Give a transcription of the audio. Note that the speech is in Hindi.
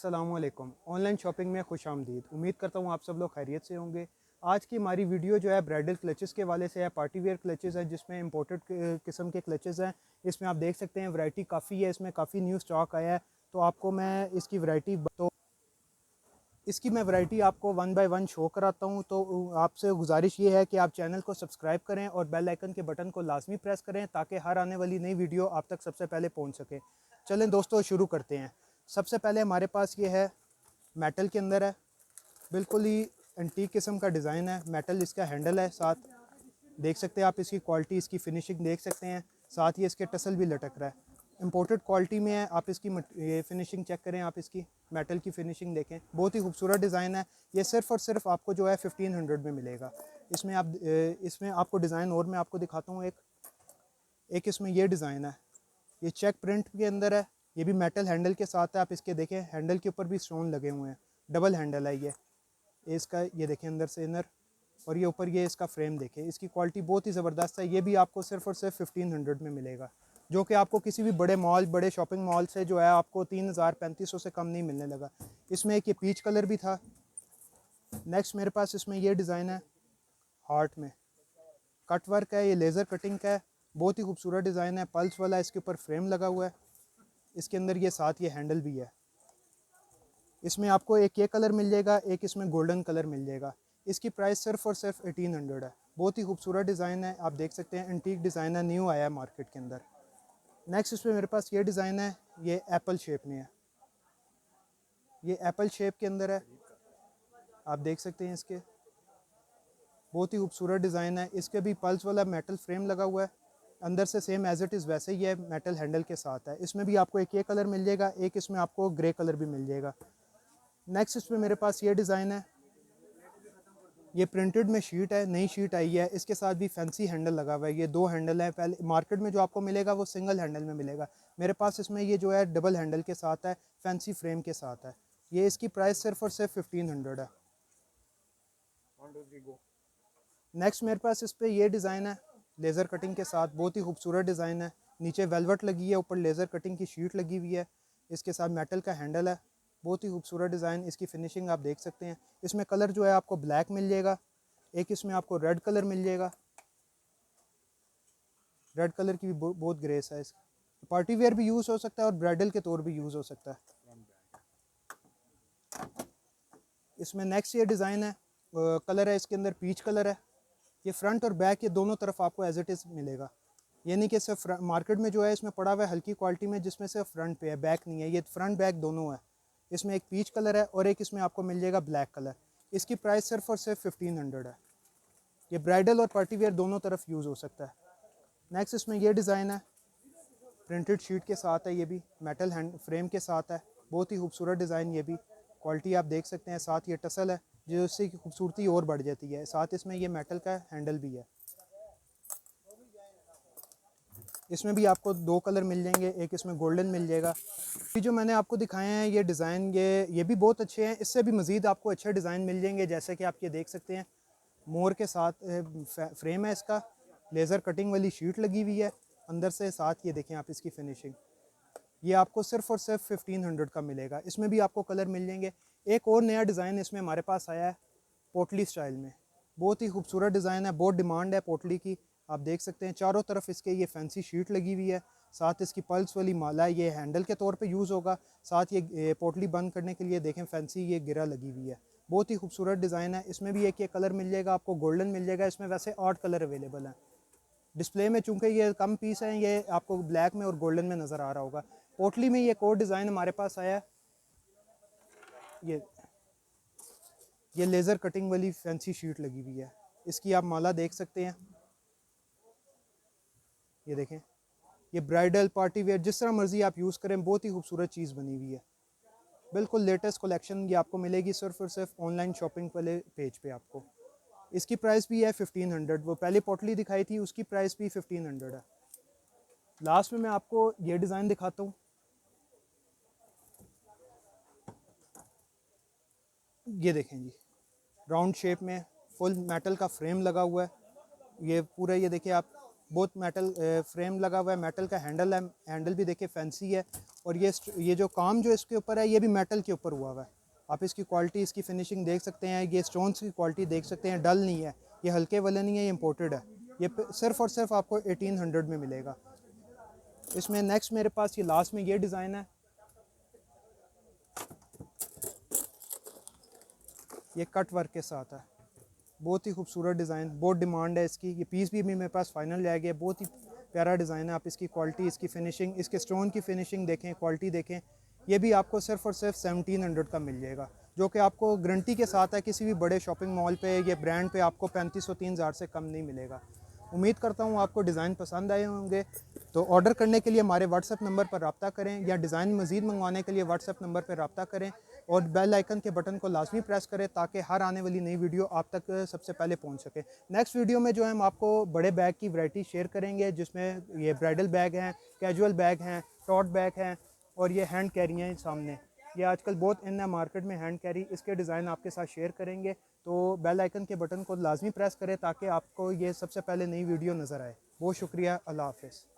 अस्सलामुअलैकुम। ऑनलाइन शॉपिंग में खुश आमदीद। उम्मीद करता हूँ आप सब लोग खैरियत से होंगे। आज की हमारी वीडियो जो है ब्राइडल क्लचेस के वाले से है। पार्टी वेयर क्लचेस है जिसमें इंपोर्टेड किस्म के क्लचेस हैं। इसमें आप देख सकते हैं वैरायटी काफ़ी है, इसमें काफ़ी न्यू स्टॉक आया है। तो आपको मैं इसकी वैरायटी आपको वन बाय वन शो कराता हूँ। तो आपसे गुजारिश ये है कि आप चैनल को सब्सक्राइब करें और बेल आइकन के बटन को लाजमी प्रेस करें ताकि हर आने वाली नई वीडियो आप तक सबसे पहले पहुँच सके। चलें दोस्तों शुरू करते हैं। सबसे पहले हमारे पास ये है, मेटल के अंदर है, बिल्कुल ही एंटीक किस्म का डिज़ाइन है। मेटल इसका हैंडल है, साथ देख सकते हैं आप इसकी क्वालिटी, इसकी फिनिशिंग देख सकते हैं। साथ ही इसके टसल भी लटक रहा है, इंपोर्टेड क्वालिटी में है। आप इसकी ये फिनिशिंग चेक करें, आप इसकी मेटल की फिनिशिंग देखें, बहुत ही खूबसूरत डिज़ाइन है। ये सिर्फ़ और सिर्फ आपको जो है 1500 में मिलेगा। इसमें आपको डिज़ाइन और मैं आपको दिखाता हूँ। एक इसमें ये डिज़ाइन है, ये चेक प्रिंट के अंदर है, ये भी मेटल हैंडल के साथ है। आप इसके देखें, हैंडल के ऊपर भी स्टोन लगे हुए हैं, डबल हैंडल है ये इसका। ये देखें अंदर से इनर, और ये ऊपर ये इसका फ्रेम देखें। इसकी क्वालिटी बहुत ही ज़बरदस्त है। ये भी आपको सिर्फ और सिर्फ 1500 में मिलेगा, जो कि आपको किसी भी बड़े मॉल, बड़े शॉपिंग मॉल से जो है आपको 3000-3500 से कम नहीं मिलने लगा। इसमें एक ये पीच कलर भी था। नेक्स्ट मेरे पास इसमें ये डिज़ाइन है, हार्ट में कट वर्क है, ये लेज़र कटिंग का है, बहुत ही खूबसूरत डिज़ाइन है। पल्स वाला इसके ऊपर फ्रेम लगा हुआ है। इसके अंदर ये साथ ये हैंडल भी है। इसमें आपको एक ये कलर मिल जाएगा, एक इसमें गोल्डन कलर मिल जाएगा। इसकी प्राइस सिर्फ और सिर्फ 1800 है। बहुत ही खूबसूरत डिज़ाइन है, आप देख सकते हैं एंटीक डिज़ाइन है, न्यू आया है मार्केट के अंदर। नेक्स्ट इसमें मेरे पास ये डिज़ाइन है, ये एप्पल शेप में है। ये एप्पल शेप के अंदर है, आप देख सकते हैं इसके, बहुत ही खूबसूरत डिज़ाइन है। इसके भी पल्स वाला मेटल फ्रेम लगा हुआ है, अंदर से सेम एज इट इज़ वैसे ही है, मेटल हैंडल के साथ है। इसमें भी आपको एक ये कलर मिल जाएगा, एक इसमें आपको ग्रे कलर भी मिल जाएगा। नेक्स्ट इसमें मेरे पास ये डिज़ाइन है, ये प्रिंटेड में शीट है, नई शीट आई है। इसके साथ भी फैंसी हैंडल लगा हुआ है। ये दो हैंडल है, पहले मार्केट में जो आपको मिलेगा वो सिंगल हैंडल में मिलेगा। मेरे पास इसमें ये जो है डबल हैंडल के साथ है, फैंसी फ्रेम के साथ है। ये इसकी प्राइस सिर्फ और सिर्फ 1500 है। नेक्स्ट मेरे पास इस पर ये डिज़ाइन है, लेज़र कटिंग के साथ, बहुत ही खूबसूरत डिज़ाइन है। नीचे वेलवेट लगी है, ऊपर लेज़र कटिंग की शीट लगी हुई है। इसके साथ मेटल का हैंडल है, बहुत ही खूबसूरत डिज़ाइन। इसकी फिनिशिंग आप देख सकते हैं। इसमें कलर जो है आपको ब्लैक मिल जाएगा, एक इसमें आपको रेड कलर मिल जाएगा। रेड कलर की भी बहुत ग्रेस है। इसका पार्टी वेयर भी यूज़ हो सकता है और ब्राइडल के तौर भी यूज़ हो सकता है। इसमें नेक्स्ट ये डिज़ाइन है, कलर है इसके अंदर पीच कलर है। ये फ्रंट और बैक ये दोनों तरफ आपको एज इट इज़ मिलेगा। ये नहीं कि सिर्फ मार्केट में जो है इसमें पड़ा हुआ है हल्की क्वालिटी में, जिसमें सिर्फ फ्रंट पे है, बैक नहीं है। ये फ्रंट बैक दोनों है। इसमें एक पीच कलर है और एक इसमें आपको मिल जाएगा ब्लैक कलर। इसकी प्राइस सिर्फ और सिर्फ 1500 है। ये ब्राइडल और पार्टी वेयर दोनों तरफ यूज़ हो सकता है। नेक्स्ट इसमें ये डिज़ाइन है, प्रिंटेड शीट के साथ है, ये भी मेटल हैंड फ्रेम के साथ है। बहुत ही खूबसूरत डिज़ाइन, ये भी क्वालिटी आप देख सकते हैं। साथ ये टसल है जो इससे खूबसूरती और बढ़ जाती है। साथ इसमें ये मेटल का हैंडल भी है। इसमें भी आपको दो कलर मिल जाएंगे, एक इसमें गोल्डन मिल जाएगा। ये जो मैंने आपको दिखाए हैं ये डिज़ाइन, ये भी बहुत अच्छे हैं। इससे भी मज़ीद आपको अच्छे डिज़ाइन मिल जाएंगे, जैसे कि आप ये देख सकते हैं। मोर के साथ फ्रेम है इसका, लेज़र कटिंग वाली शीट लगी हुई है अंदर से। साथ ये देखें आप इसकी फिनिशिंग, ये आपको सिर्फ और सिर्फ 1500 का मिलेगा। इसमें भी आपको कलर मिल जाएंगे। एक और नया डिज़ाइन इसमें हमारे पास आया है पोटली स्टाइल में, बहुत ही खूबसूरत डिज़ाइन है, बहुत डिमांड है पोटली की। आप देख सकते हैं चारों तरफ इसके ये फैंसी शीट लगी हुई है। साथ इसकी पल्स वाली माला, ये हैंडल के तौर पे यूज़ होगा। साथ ये पोटली बंद करने के लिए देखें फैंसी ये गिरा लगी हुई है, बहुत ही खूबसूरत डिज़ाइन है। इसमें भी एक ये कलर मिल जाएगा आपको, गोल्डन मिल जाएगा। इसमें वैसे 8 कलर अवेलेबल हैं। डिस्प्ले में चूँकि ये कम पीस हैं, ये आपको ब्लैक में और गोल्डन में नज़र आ रहा होगा। पोटली में ये एक और डिज़ाइन हमारे पास आया है, ये लेज़र कटिंग वाली फैंसी शीट लगी हुई है। इसकी आप माला देख सकते हैं, ये देखें। ये ब्राइडल पार्टी वेयर जिस तरह मर्जी आप यूज़ करें, बहुत ही खूबसूरत चीज़ बनी हुई है। बिल्कुल लेटेस्ट कलेक्शन ये आपको मिलेगी सिर्फ और सिर्फ ऑनलाइन शॉपिंग वाले पेज पे आपको। इसकी प्राइस भी है 1500। वो पहले पोटली दिखाई थी उसकी प्राइस भी 1500 है। लास्ट में मैं आपको ये डिज़ाइन दिखाता हूँ। ये देखें जी, राउंड शेप में फुल मेटल का फ्रेम लगा हुआ है। ये पूरा ये देखिए आप, बहुत मेटल फ्रेम लगा हुआ है, मेटल का हैंडल है। हैंडल भी देखिए फैंसी है। और ये जो काम जो इसके ऊपर है ये भी मेटल के ऊपर हुआ है। आप इसकी क्वालिटी, इसकी फिनिशिंग देख सकते हैं, ये स्टोन्स की क्वालिटी देख सकते हैं, डल नहीं है, ये हल्के वाला नहीं है, ये इम्पोर्टेड है। ये सिर्फ़ और सिर्फ आपको 1800 में मिलेगा। इसमें नेक्स्ट मेरे पास ये लास्ट में ये डिज़ाइन है, ये कट वर्क के साथ है, बहुत ही खूबसूरत डिज़ाइन, बहुत डिमांड है इसकी। ये पीस भी मेरे पास फाइनल रह गया, बहुत ही प्यारा डिज़ाइन है। आप इसकी क्वालिटी, इसकी फिनिशिंग, इसके स्टोन की फिनिशिंग देखें, क्वालिटी देखें। ये भी आपको सिर्फ और सिर्फ 1700 का मिल जाएगा, जो कि आपको गारंटी के साथ है किसी भी बड़े शॉपिंग मॉल पे या ब्रांड पे आपको 3500-3000 से कम नहीं मिलेगा। उम्मीद करता हूँ आपको डिज़ाइन पसंद आए होंगे। तो ऑर्डर करने के लिए हमारे व्हाट्सएप नंबर पर रब्ता करें या डिज़ाइन मज़ीद मंगवाने के लिए व्हाट्सएप नंबर पर रब्ता करें और बेल आइकन के बटन को लाजमी प्रेस करें ताकि हर आने वाली नई वीडियो आप तक सबसे पहले पहुंच सके। नेक्स्ट वीडियो में जो है हम आपको बड़े बैग की वैरायटी शेयर करेंगे, जिसमें ये ब्राइडल बैग हैं, कैजुअल बैग हैं, टॉट बैग हैं और ये हैंड कैरी हैं। सामने ये आजकल बहुत इन है मार्केट में हैंड कैरी, इसके डिज़ाइन आपके साथ शेयर करेंगे। तो बेल आइकन के बटन को लाजमी प्रेस करें ताकि आपको ये सबसे पहले नई वीडियो नज़र आए। बहुत शुक्रिया, अल्लाह हाफ़िज़।